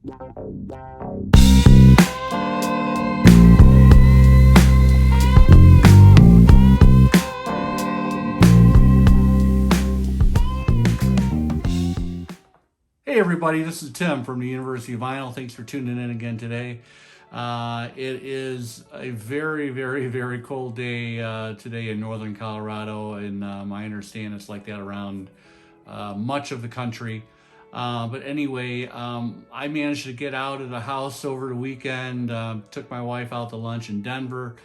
Hey everybody, this is Tim from the University of Vinyl. Thanks for tuning in again today. It is a very, very, very cold day today in northern Colorado, and I understand it's like that around much of the country. But anyway, I managed to get out of the house over the weekend, took my wife out to lunch in Denver,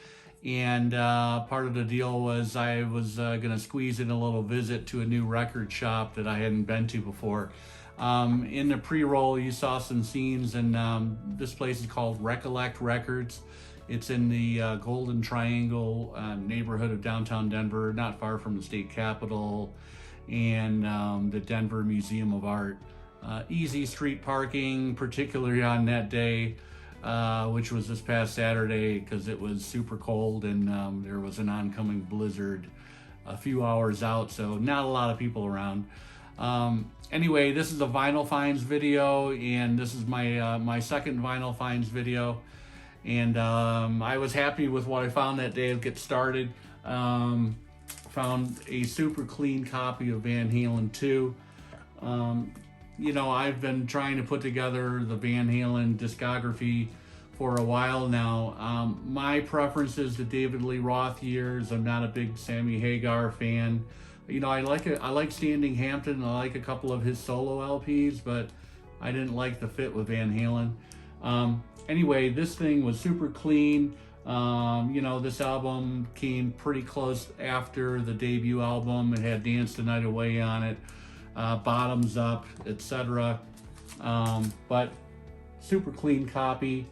and part of the deal was I was going to squeeze in a little visit to a new record shop that I hadn't been to before. In the pre-roll, you saw some scenes, and this place is called Recollect Records. It's in the Golden Triangle neighborhood of downtown Denver, not far from the state capitol and the Denver Museum of Art. Easy street parking, particularly on that day, which was this past Saturday, because it was super cold and there was an oncoming blizzard a few hours out, so not a lot of people around. Anyway, this is a Vinyl Finds video, and this is my my second Vinyl Finds video, and I was happy with what I found that day to get started. Found a super clean copy of Van Halen 2. You know, I've been trying to put together the Van Halen discography for a while now. My preference is the David Lee Roth years. I'm not a big Sammy Hagar fan. You know, I like Standing Hampton. I like a couple of his solo LPs, but I didn't like the fit with Van Halen. Anyway, this thing was super clean. You know, this album came pretty close after the debut album. It had Dance the Night Away on it, Bottoms Up, etc. But super clean copy,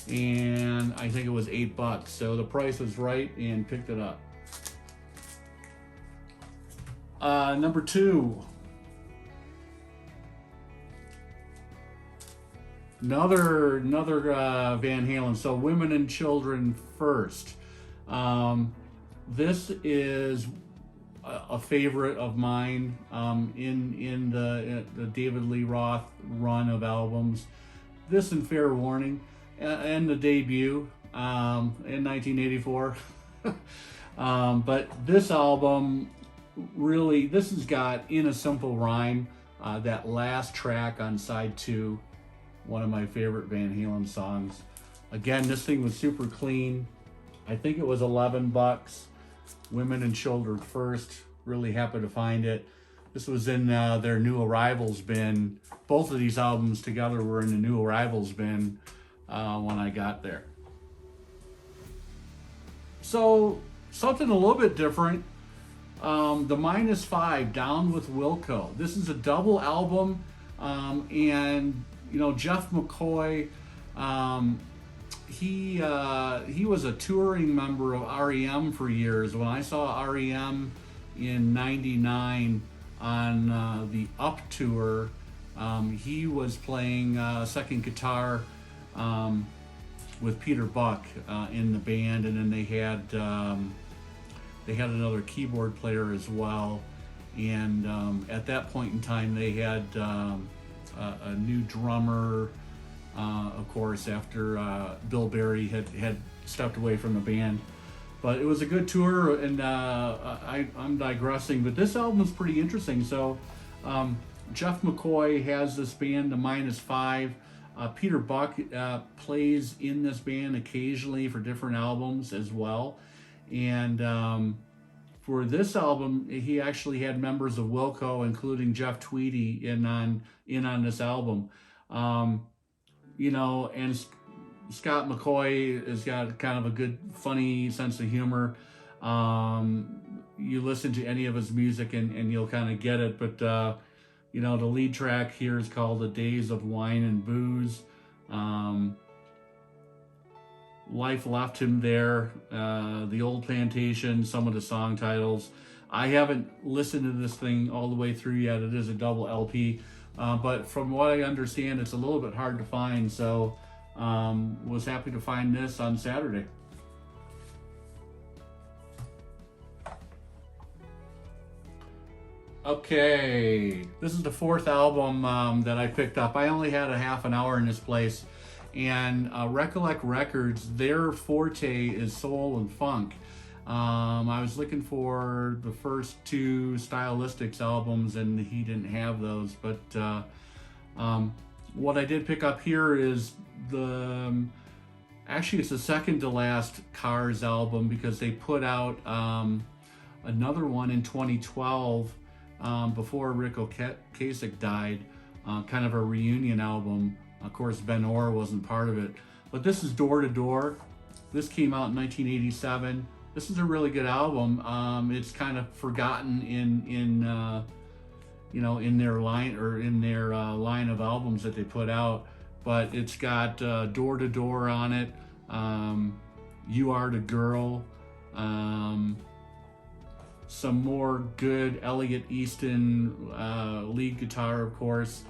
and I think it was $8, so the price was right and picked it up. Number 2, another Van Halen. So Women and Children First. This is a favorite of mine in the David Lee Roth run of albums. This and Fair Warning, and the debut in 1984. But this album, really, this has got In a Simple Rhyme, that last track on side 2, one of my favorite Van Halen songs. Again, this thing was super clean. I think it was $11. Women and Children First, really happy to find it. This was in their New Arrivals bin. Both of these albums together were in the New Arrivals bin when I got there. So something a little bit different. The -5, Down with Wilco. This is a double album, and you know, Jeff McCoy, he was a touring member of REM for years. When I saw REM in '99 on the Up tour, he was playing second guitar with Peter Buck in the band, and then they had another keyboard player as well, and at that point in time they had a new drummer, of course, after Bill Berry had stepped away from the band. But it was a good tour, and I'm digressing, but this album is pretty interesting. So Jeff McCoy has this band, the -5. Peter Buck plays in this band occasionally for different albums as well. And for this album, he actually had members of Wilco, including Jeff Tweedy, in on this album. You know, and Scott McCoy has got kind of a good, funny sense of humor. You listen to any of his music and you'll kind of get it. But you know, the lead track here is called "The Days of Wine and Booze." Life Left Him There, The Old Plantation, some of the song titles. I haven't listened to this thing all the way through yet. It is a double LP, but from what I understand, it's a little bit hard to find, so was happy to find this on Saturday. Okay, this is the fourth album that I picked up. I only had a half an hour in this place, and Recollect Records, their forte is soul and funk. I was looking for the first two Stylistics albums, and he didn't have those, but what I did pick up here is actually it's the second to last Cars album, because they put out another one in 2012 before Rick Ocasek died, kind of a reunion album. Of course, Ben Orr wasn't part of it, but this is Door to Door. This came out in 1987. This is a really good album. It's kind of forgotten in their line, or in their line of albums that they put out, but it's got Door to Door on it, You Are the Girl, some more good Elliot Easton lead guitar, of course.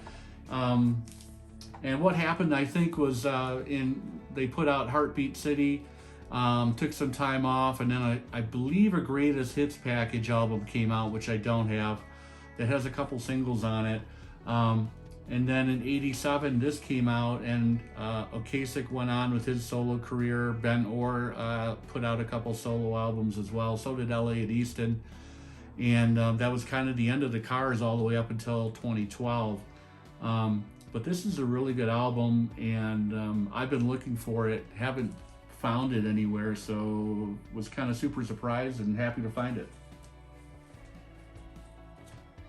And what happened, I think, was they put out Heartbeat City, took some time off, and then I believe a Greatest Hits package album came out, which I don't have, that has a couple singles on it. And then in '87, this came out, and Ocasek went on with his solo career. Ben Orr put out a couple solo albums as well. So did Elliot Easton. And that was kind of the end of the Cars all the way up until 2012. But this is a really good album, and I've been looking for it. Haven't found it anywhere, so was kind of super surprised and happy to find it.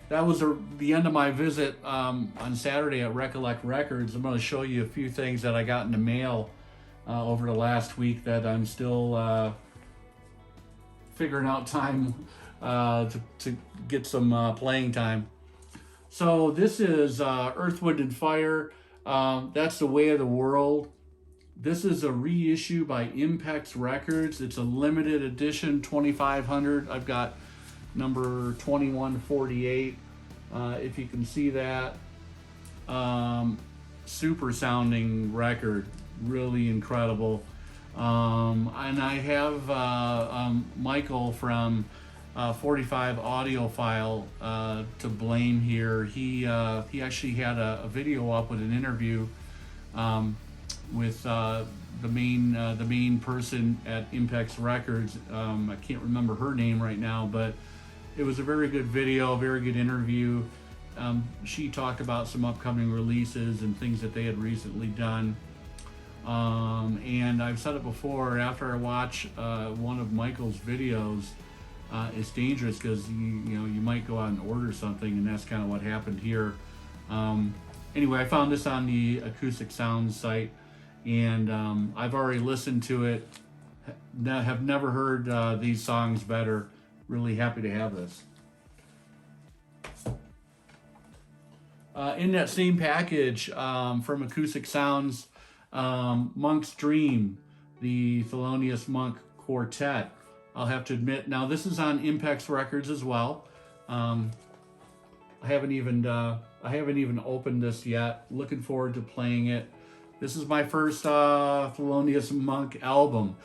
That was the end of my visit on Saturday at Recollect Records. I'm going to show you a few things that I got in the mail over the last week that I'm still figuring out time to get some playing time. So this is Earth, Wind & Fire. That's The Way of the World. This is a reissue by Impex Records. It's a limited edition, 2500. I've got number 2148, if you can see that. Super sounding record, really incredible. And I have Michael from 45 Audiophile to blame here. He actually had a video up with an interview with the main person at Impex Records. I can't remember her name right now, but it was a very good video, very good interview. She talked about some upcoming releases and things that they had recently done. And I've said it before, after I watch one of Michael's videos, it's dangerous, because you might go out and order something, and that's kind of what happened here. Anyway, I found this on the Acoustic Sounds site, and I've already listened to it. Have never heard these songs better. Really happy to have this. In that same package from Acoustic Sounds, Monk's Dream, the Thelonious Monk Quartet. I'll have to admit, now this is on Impex Records as well. I haven't even opened this yet. Looking forward to playing it. This is my first Thelonious Monk album.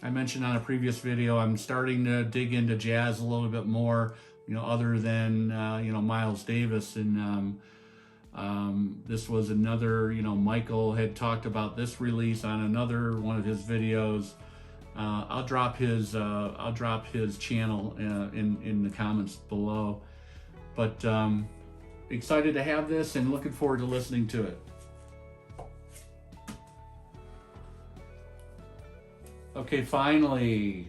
I mentioned on a previous video, I'm starting to dig into jazz a little bit more, other than Miles Davis, and this was another, Michael had talked about this release on another one of his videos. I'll drop his channel in the comments below. But excited to have this and looking forward to listening to it. Okay, finally,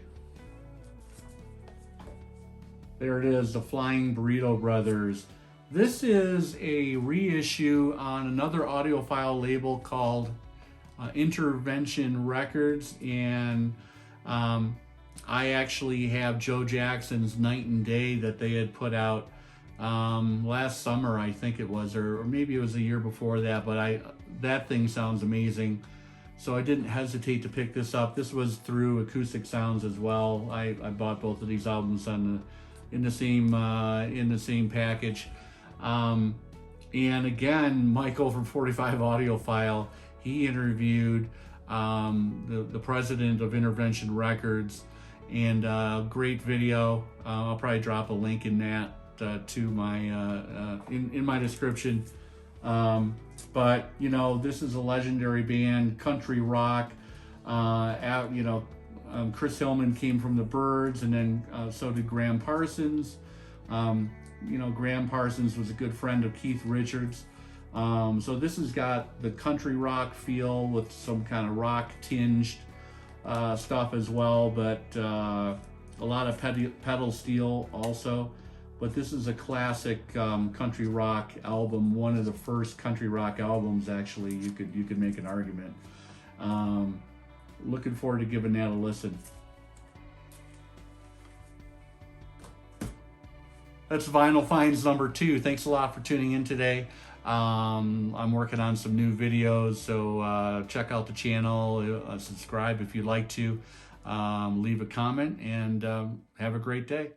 there it is, the Flying Burrito Brothers. This is a reissue on another audiophile label called Intervention Records, and I actually have Joe Jackson's Night and Day that they had put out last summer, I think it was, or maybe it was a year before that, but that thing sounds amazing. So I didn't hesitate to pick this up. This was through Acoustic Sounds as well. I bought both of these albums in the same package. And again, Michael from 45 Audiophile, he interviewed the president of Intervention Records, and great video. I'll probably drop a link in that to my in my description. But you know, this is a legendary band, country rock. Chris Hillman came from the Byrds, and then so did Graham Parsons. You know, Graham Parsons was a good friend of Keith Richards. So this has got the country rock feel with some kind of rock tinged stuff as well, but a lot of pedal steel also. But this is a classic country rock album, one of the first country rock albums, actually. You could make an argument. Looking forward to giving that a listen. That's Vinyl Finds number 2. Thanks a lot for tuning in today. I'm working on some new videos, so check out the channel, subscribe if you'd like to, leave a comment, and have a great day.